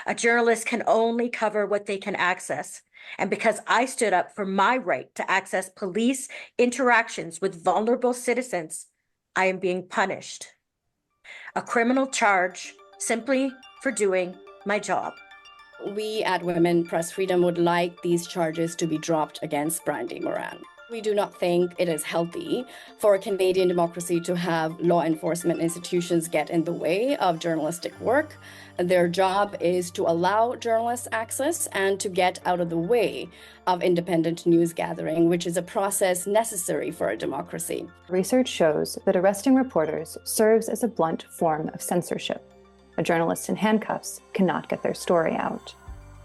A journalist can only cover what they can access. And because I stood up for my right to access police interactions with vulnerable citizens, I am being punished. A criminal charge simply for doing my job. We at Women Press Freedom would like these charges to be dropped against Brandi Morin. We do not think it is healthy for Canadian democracy to have law enforcement institutions get in the way of journalistic work. Their job is to allow journalists access and to get out of the way of independent news gathering, which is a process necessary for a democracy. Research shows that arresting reporters serves as a blunt form of censorship. A journalist in handcuffs cannot get their story out.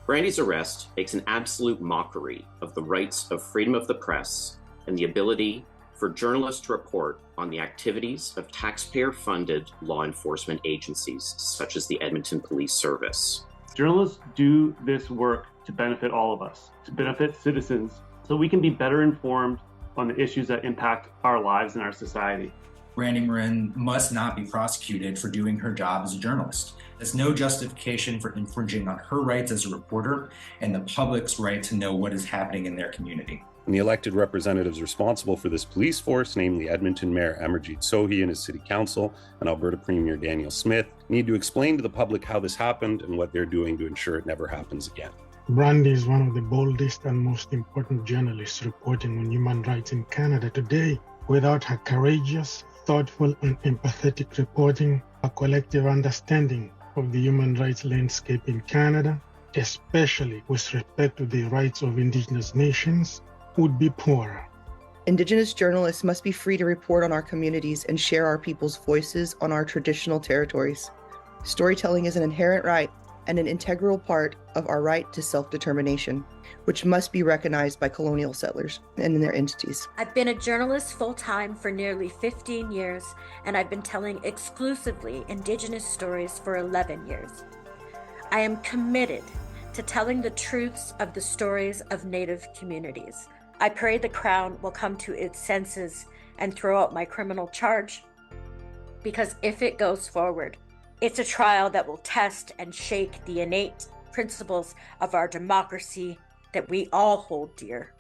Brandi's arrest makes an absolute mockery of the rights of freedom of the press and the ability for journalists to report on the activities of taxpayer-funded law enforcement agencies, such as the Edmonton Police Service. Journalists do this work to benefit all of us, to benefit citizens, so we can be better informed on the issues that impact our lives and our society. Brandi Morin must not be prosecuted for doing her job as a journalist. There's no justification for infringing on her rights as a reporter and the public's right to know what is happening in their community. And the elected representatives responsible for this police force, namely Edmonton Mayor Amarjeet Sohi and his city council and Alberta Premier Daniel Smith, need to explain to the public how this happened and what they're doing to ensure it never happens again. Brandi is one of the boldest and most important journalists reporting on human rights in Canada today. Without her courageous, thoughtful and empathetic reporting, a collective understanding of the human rights landscape in Canada, especially with respect to the rights of Indigenous nations, would be poorer. Indigenous journalists must be free to report on our communities and share our people's voices on our traditional territories. Storytelling is an inherent right and an integral part of our right to self-determination, which must be recognized by colonial settlers and their entities. I've been a journalist full-time for nearly 15 years, and I've been telling exclusively Indigenous stories for 11 years. I am committed to telling the truths of the stories of Native communities. I pray the Crown will come to its senses and throw out my criminal charge, because if it goes forward, it's a trial that will test and shake the innate principles of our democracy that we all hold dear.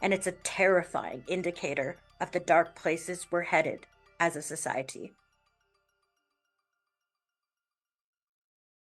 And it's a terrifying indicator of the dark places we're headed as a society.